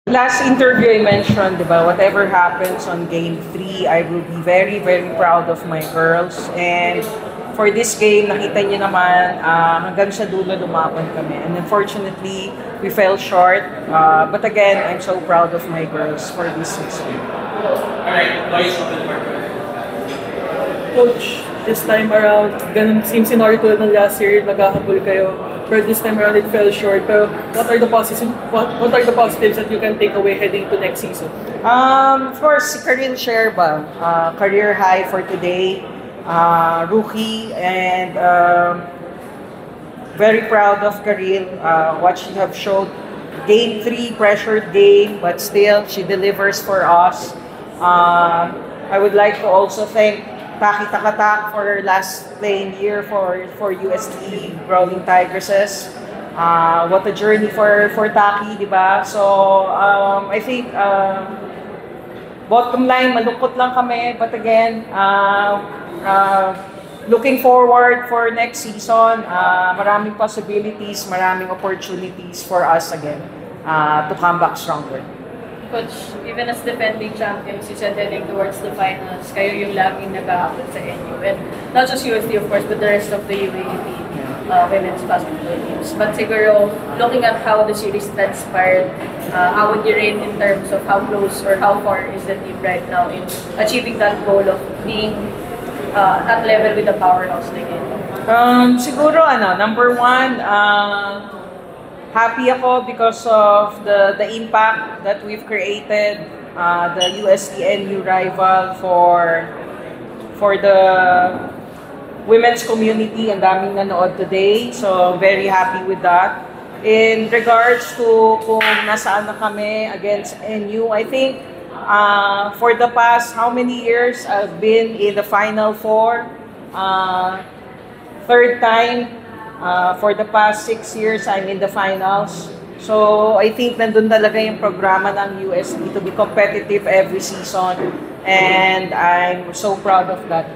Last interview I mentioned, di ba, whatever happens on game 3, I will be very, very proud of my girls. And for this game, nakita niyo naman, hanggang sa dulo lumaban kami. And unfortunately, we fell short. But again, I'm so proud of my girls for this season. Alright, boys, open for Coach, this time around, ganun same scenario tulad ng last year, naghahabol kayo. But this time around, it fell short. Pero what are the positives that you can take away heading to next season? Of course, si Karil Sherba, career high for today, rookie, and very proud of Karil, what she have showed. Game 3, pressured game, but still, she delivers for us. I would like to also thank Taki Takatak for her last playing year for UST Growling Tigresses. What a journey for Taki, di ba? So, I think, bottom line, malungkot lang kami. But again, looking forward for next season, maraming possibilities, maraming opportunities for us again to come back stronger. Coach, even as defending champions, you said heading towards the finals, kayo yung laging nag-aabot sa NU. And not just UST, of course, but the rest of the UAAP women's basketball teams. But siguro, looking at how the series transpired, how would you rate in terms of how close or how far is the team right now in achieving that goal of being at level with the powerhouse like NU? Siguro, number one, happy ako because of the impact that we've created, the UST-NU rival for the women's community. Ang daming nanood today, so very happy with that. In regards to kung nasaan na kami against NU, I think for the past how many years I've been in the Final Four, third time. For the past 6 years, I'm in the finals. So, I think nandun talaga yung programa ng UST to be competitive every season. And I'm so proud of that.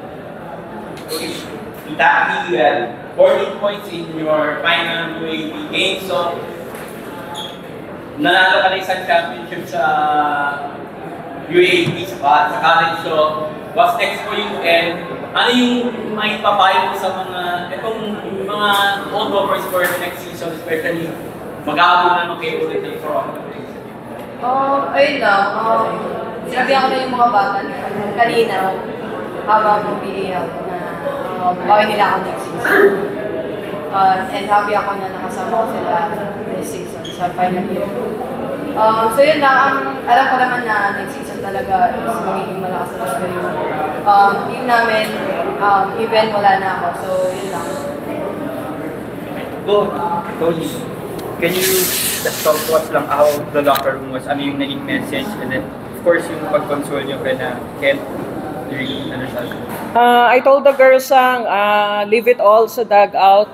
Taki, you had 14 points in your final UAP game. So, nanalo ka na isang championship sa UAP sa college. So, what's next for you? And ano yung may papayo mo sa itong mga holdovers for the next season, especially mag-aabot naman kayo ulit ng Toronto? Ayun lang. Sinabi ako na yung mga bata kanina habang pumili ako na bawin nila ako next season. And happy ako na nakasama ko sila this season sa final year. So yun lang, alam ko naman na next season talaga is magiging malakas talaga yung team namin, even wala na ako. So yun lang. Coach, can you talk to us lang how the locker room was? Ano yung naging message? And then, of course, yung pag-console nyo na Kent, really, I told the girls leave it all sa dugout.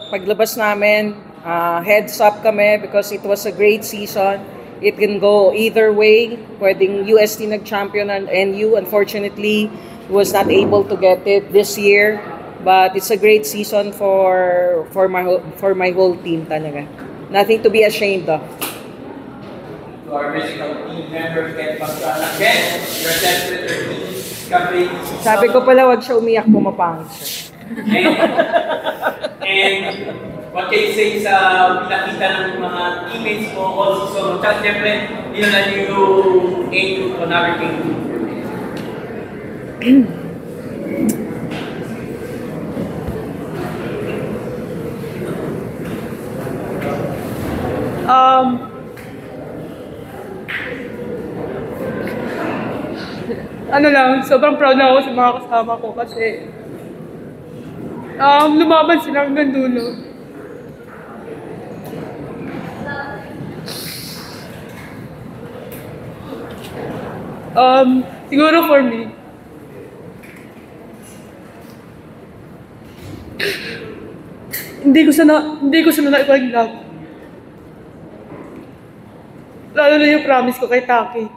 Paglabas namin, heads up kami because it was a great season. It can go either way. Pwedeng UST nag-champion and NU. Unfortunately, was not able to get it this year. But it's a great season for my whole team talaga. Nothing to be ashamed of. To our physical team members, Ken Pastrana. Ken, your set with your team campaign. Sabi ko pala, wag siya umiyak, pumapangit siya. And what can you say sa pinakita ng mga teammates mo all season? At siyempre, hindi na yung aim to another game. Ano lang, sobrang proud na ako sa mga kasama ko kasi lumaban sila hanggang dulo. Siguro for me, hindi ko sana naipaglag. Lalo na yung promise ko kay Taki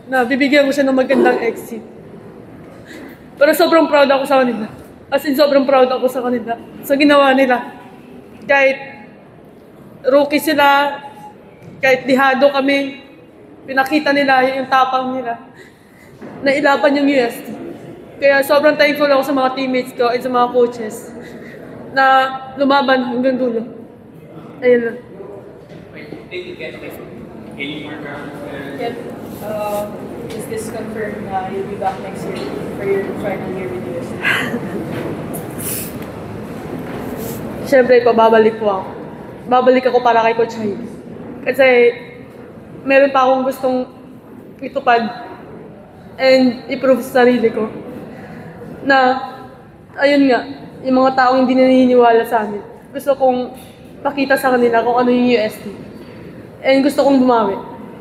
na bibigyan ko siya ng magandang exit. Pero sobrang proud ako sa kanila. As in, sobrang proud ako sa kanila. Sa ginawa nila. Kahit rookie sila, Kahit dihado kami, pinakita nila yung tapang nila na ilaban yung UST. Kaya sobrang thankful ako sa mga teammates ko at sa mga coaches na lumaban hanggang dulo. Ayun lang. Is this confirmed na you'll be back next year for your final year with UST? Siyempre po, babalik po ako. Babalik ako para kay Coach Heidi. Kasi meron pa akong gustong itupad and improve sa sarili ko. Na, ayun nga, yung mga taong hindi naniniwala sa amin. Gusto kong pakita sa kanila kung ano yung UST. And gusto kong bumawi.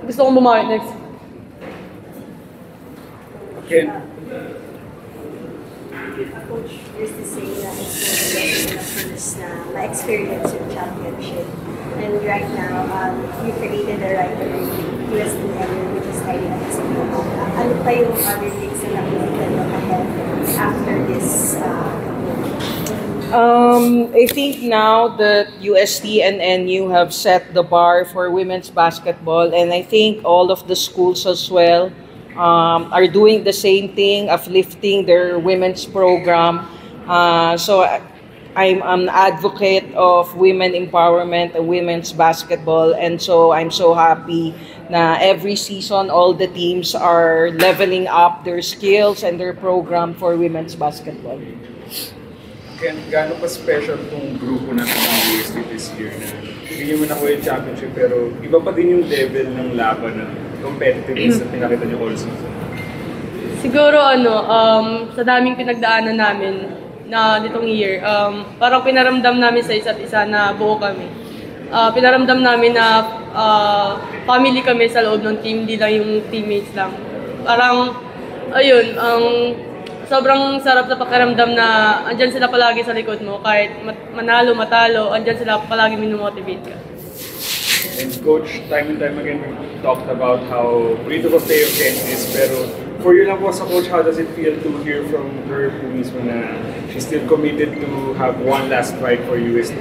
Gusto kong bumawi next year. Ken, Coach used to say that it's going to be first na ma-experience yung championship. And right now, you created the right UST level, which is highly accessible. Ano pa yung other things na nakikita nyo ahead after this I think now that UST and NU have set the bar for women's basketball, and I think all of the schools as well are doing the same thing, uplifting their women's program. So I'm an advocate of women empowerment and women's basketball, and so I'm so happy na every season all the teams are leveling up their skills and their program for women's basketball. Ken, gaano pa special tong grupo natin ng UST this year na hindi mo nakuha yung championship pero iba pa din yung level ng laban na competitiveness na pinakita niyo all season? Siguro sa daming pinagdaanan namin na nitong year, parang pinaramdam namin sa isa't isa na buo kami. Pinaramdam namin na family kami sa loob ng team, hindi lang yung teammates lang. Parang, ayun, sobrang sarap na pakiramdam na andyan sila palagi sa likod mo. Kahit manalo, matalo, andyan sila palagi minumotivate ka. And Coach, time and time again, we talked about how great of a player Ken is, pero for you lang po sa Coach, how does it feel to hear from her po mismo na she's still committed to have one last fight for UST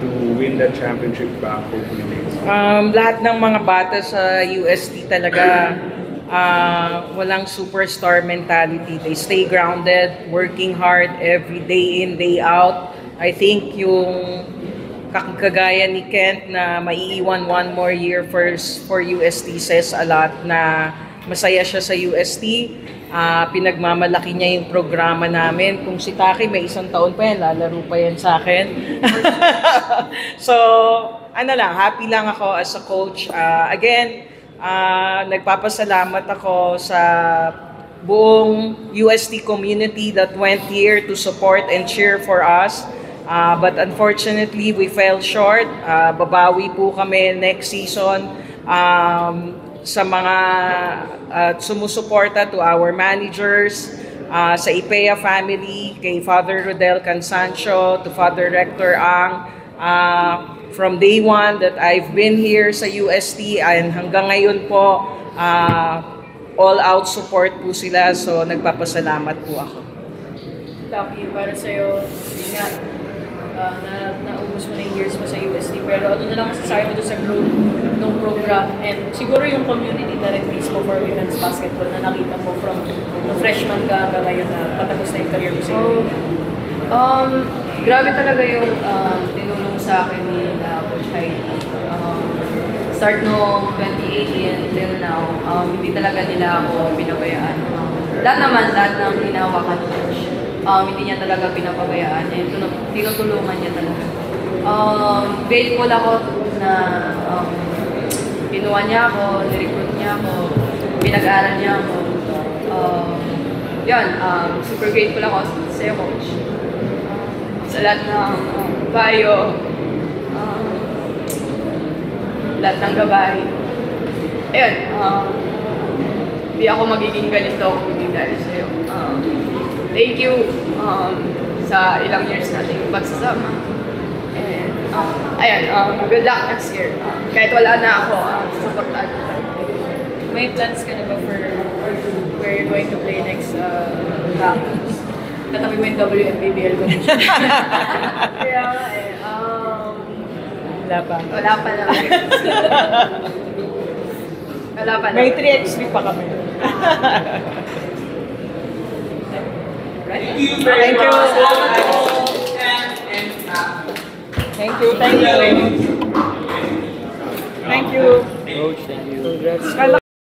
to win that championship back hopefully next year? Lahat ng mga bata sa UST talaga walang superstar mentality. They stay grounded, working hard every day in, day out. I think yung kagaya ni Kent na maiiwan one more year for UST says a lot na masaya siya sa UST. Pinagmamalaki niya yung programa namin. Kung si Taki may 1 taon pa yan, lalaro pa yan sa akin. So, happy lang ako as a coach. Again, nagpapasalamat ako sa buong UST community that went here to support and cheer for us. But unfortunately, we fell short. Babawi po kami next season sa mga sumusuporta to our managers, sa IPEA family, kay Father Rodel Cansancio, to Father Rector Ang. From day one that I've been here sa UST and hanggang ngayon po, all-out support po sila. So, nagpapasalamat po ako. Taki, para sa'yo, yun nga, naubos mo na yung years mo sa UST, pero ano na lang masasabi mo doon sa growth ng program and siguro yung community na rin mismo for women's basketball na nakita mo from freshman ka hanggang ngayon na patapos na yung career mo sa Grabe talaga yung tinulong sa akin ni Coach Heidi. Start noong 2018 till now, hindi talaga nila ako pinabayaan. Lahat ng hinahawakan ni Coach, hindi niya talaga pinapabayaan and tinutulungan niya talaga. Grateful ako na kinuha niya ako, nirecruit niya ako, pinag-aaral niya ako. Super grateful ako sa Coach. Sa lahat ng payo, lahat ng gabay. Ayun, hindi ako magiging ganito kung hindi dahil sa'yo. Thank you sa ilang years nating pagsasama. And, good luck next year. Kahit wala na ako, supportan ko. May plans ka na ba for where you're going to play next round? Katabi mo yung WNBBL competition. Kaya, Wala pa. Wala pa naman. Wala pa naman. May 3x3 pa kami. Thank you very Thank you. much. Thank you. Thank you. Thank you. Coach, thank you. Congrats.